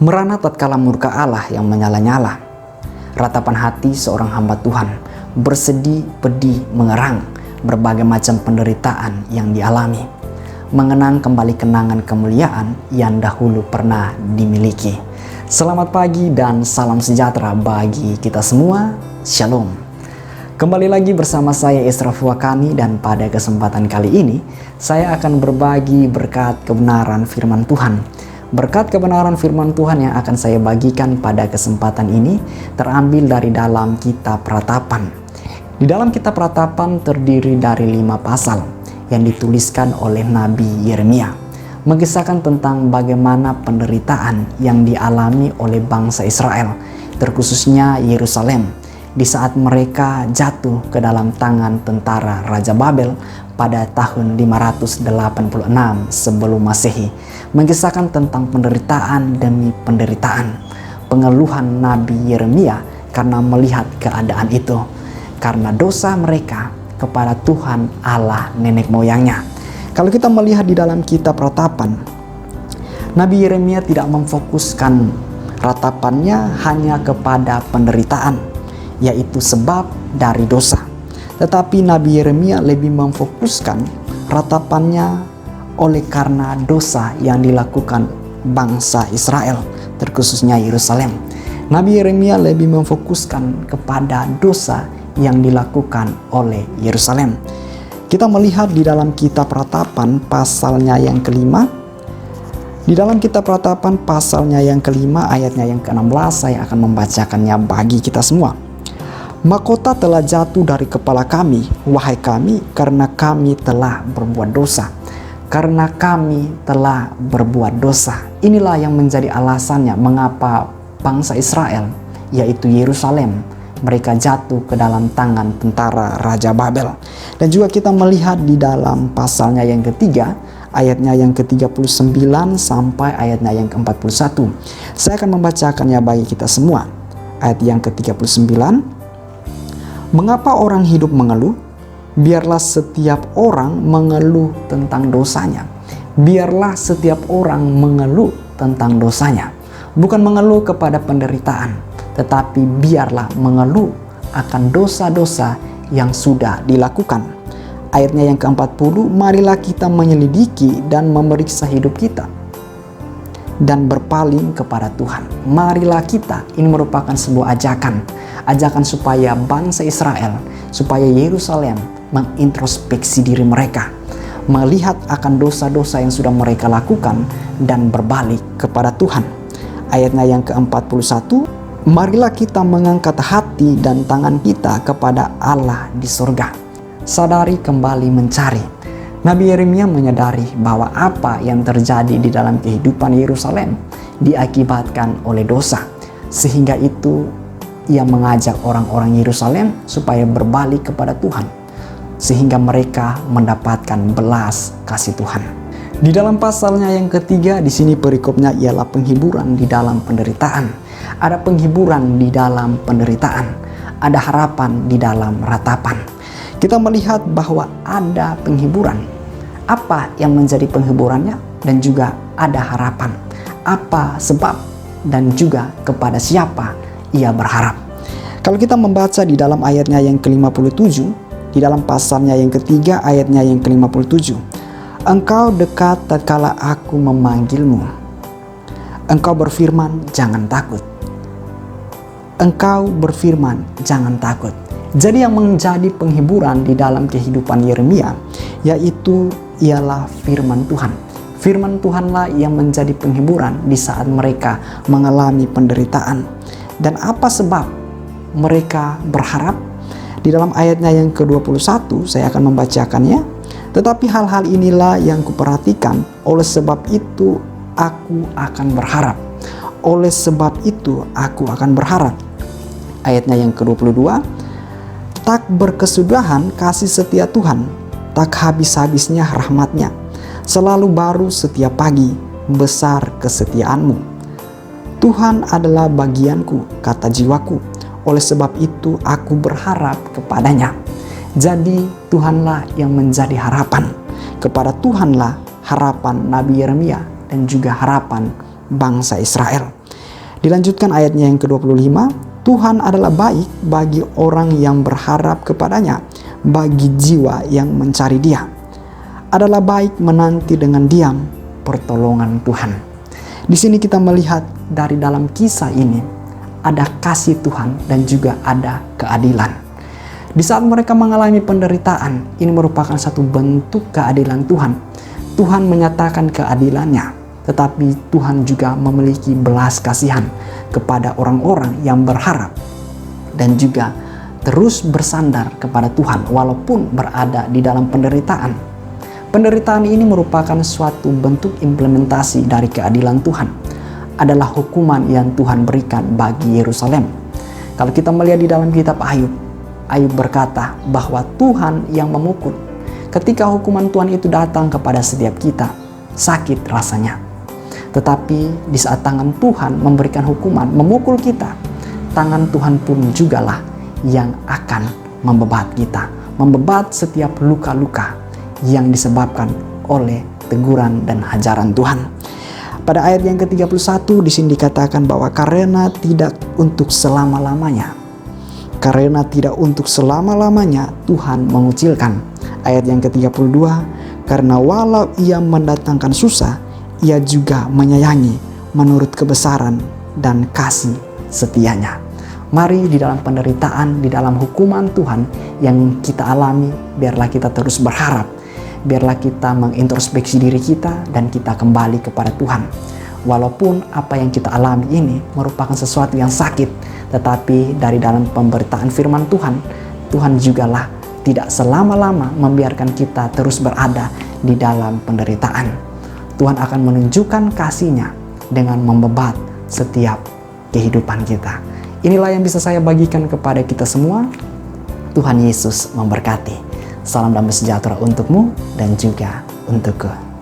Merana tatkala murka Allah yang menyala-nyala. Ratapan hati seorang hamba Tuhan bersedih, pedih, mengerang berbagai macam penderitaan yang dialami. Mengenang kembali kenangan kemuliaan yang dahulu pernah dimiliki. Selamat pagi dan salam sejahtera bagi kita semua. Shalom. Kembali lagi bersama saya Esraf Wakani, dan pada kesempatan kali ini saya akan berbagi berkat kebenaran firman Tuhan. Berkat kebenaran firman Tuhan yang akan saya bagikan pada kesempatan ini terambil dari dalam kitab Ratapan. Di dalam kitab Ratapan terdiri dari 5 pasal yang dituliskan oleh Nabi Yeremia, mengisahkan tentang bagaimana penderitaan yang dialami oleh bangsa Israel, terkhususnya Yerusalem, di saat mereka jatuh ke dalam tangan tentara Raja Babel pada tahun 586 sebelum Masehi. Mengisahkan tentang penderitaan demi penderitaan, pengeluhan Nabi Yeremia karena melihat keadaan itu, karena dosa mereka kepada Tuhan Allah nenek moyangnya. Kalau kita melihat di dalam kitab Ratapan, Nabi Yeremia tidak memfokuskan ratapannya hanya kepada penderitaan, yaitu sebab dari dosa. Tetapi Nabi Yeremia lebih memfokuskan ratapannya oleh karena dosa yang dilakukan bangsa Israel, terkhususnya Yerusalem. Nabi Yeremia lebih memfokuskan kepada dosa yang dilakukan oleh Yerusalem. Kita melihat di dalam kitab Ratapan pasalnya yang kelima. Di dalam kitab Ratapan pasalnya yang kelima ayatnya yang ke-16 saya akan membacakannya bagi kita semua. Mahkota telah jatuh dari kepala kami, wahai kami, karena kami telah berbuat dosa. Karena kami telah berbuat dosa. Inilah yang menjadi alasannya mengapa bangsa Israel, yaitu Yerusalem, mereka jatuh ke dalam tangan tentara Raja Babel. Dan juga kita melihat di dalam pasalnya yang ketiga, ayatnya yang ke-39 sampai ayatnya yang ke-41. Saya akan membacakannya bagi kita semua. Ayat yang ke-39. Mengapa orang hidup mengeluh? Biarlah setiap orang mengeluh tentang dosanya. Biarlah setiap orang mengeluh tentang dosanya. Bukan mengeluh kepada penderitaan, tetapi biarlah mengeluh akan dosa-dosa yang sudah dilakukan. Ayatnya yang ke-40, marilah kita menyelidiki dan memeriksa hidup kita dan berpaling kepada Tuhan. Marilah kita, ini merupakan sebuah ajakan supaya bangsa Israel, supaya Yerusalem mengintrospeksi diri mereka, melihat akan dosa-dosa yang sudah mereka lakukan dan berbalik kepada Tuhan. Ayatnya yang ke-41, marilah kita mengangkat hati dan tangan kita kepada Allah di surga. Sadari kembali mencari. Nabi Yeremia menyadari bahwa apa yang terjadi di dalam kehidupan Yerusalem diakibatkan oleh dosa. Sehingga itu ia mengajak orang-orang Yerusalem supaya berbalik kepada Tuhan, sehingga mereka mendapatkan belas kasih Tuhan. Di dalam pasalnya yang ketiga, di sini perikopnya ialah penghiburan di dalam penderitaan. Ada penghiburan di dalam penderitaan, ada harapan di dalam ratapan. Kita melihat bahwa ada penghiburan. Apa yang menjadi penghiburannya, dan juga ada harapan. Apa sebab dan juga kepada siapa ia berharap. Kalau kita membaca di dalam ayatnya yang ke-57, di dalam pasalnya yang ketiga ayatnya yang ke-57. Engkau dekat tatkala aku memanggilmu. Engkau berfirman, jangan takut. Engkau berfirman, jangan takut. Jadi yang menjadi penghiburan di dalam kehidupan Yeremia, yaitu ialah firman Tuhan. Firman Tuhanlah yang menjadi penghiburan di saat mereka mengalami penderitaan. Dan apa sebab mereka berharap? Di dalam ayatnya yang ke-21 saya akan membacakannya. Tetapi hal-hal inilah yang kuperhatikan, oleh sebab itu aku akan berharap. Oleh sebab itu aku akan berharap. Ayatnya yang ke-22. Tak berkesudahan kasih setia Tuhan, tak habis-habisnya rahmatnya. Selalu baru setiap pagi, besar kesetiaanmu. Tuhan adalah bagianku, kata jiwaku. Oleh sebab itu aku berharap kepadanya. Jadi Tuhanlah yang menjadi harapan. Kepada Tuhanlah harapan Nabi Yeremia dan juga harapan bangsa Israel. Dilanjutkan ayatnya yang ke-25, Tuhan adalah baik bagi orang yang berharap kepadanya, bagi jiwa yang mencari Dia. Adalah baik menanti dengan diam pertolongan Tuhan. Di sini kita melihat dari dalam kisah ini ada kasih Tuhan dan juga ada keadilan. Di saat mereka mengalami penderitaan, ini merupakan satu bentuk keadilan Tuhan. Tuhan menyatakan keadilannya, tetapi Tuhan juga memiliki belas kasihan kepada orang-orang yang berharap dan juga terus bersandar kepada Tuhan walaupun berada di dalam penderitaan. Penderitaan ini merupakan suatu bentuk implementasi dari keadilan Tuhan. Adalah hukuman yang Tuhan berikan bagi Yerusalem. Kalau kita melihat di dalam kitab Ayub, Ayub berkata bahwa Tuhan yang memukul. Ketika hukuman Tuhan itu datang kepada setiap kita, sakit rasanya. Tetapi di saat tangan Tuhan memberikan hukuman, memukul kita, tangan Tuhan pun jugalah yang akan membebat kita. Membebat setiap luka-luka yang disebabkan oleh teguran dan ajaran Tuhan. Pada ayat yang ke-31 di sini dikatakan bahwa karena tidak untuk selama-lamanya. Karena tidak untuk selama-lamanya Tuhan mengucilkan. Ayat yang ke-32, karena walau ia mendatangkan susah, ia juga menyayangi menurut kebesaran dan kasih setianya. Mari di dalam penderitaan, di dalam hukuman Tuhan yang kita alami, biarlah kita terus berharap. Biarlah kita mengintrospeksi diri kita dan kita kembali kepada Tuhan. Walaupun apa yang kita alami ini merupakan sesuatu yang sakit, tetapi dari dalam pemberitaan firman Tuhan, Tuhan jugalah tidak selama-lama membiarkan kita terus berada di dalam penderitaan. Tuhan akan menunjukkan kasih-Nya dengan membebat setiap kehidupan kita. Inilah yang bisa saya bagikan kepada kita semua. Tuhan Yesus memberkati. Salam damai sejahtera untukmu dan juga untukku.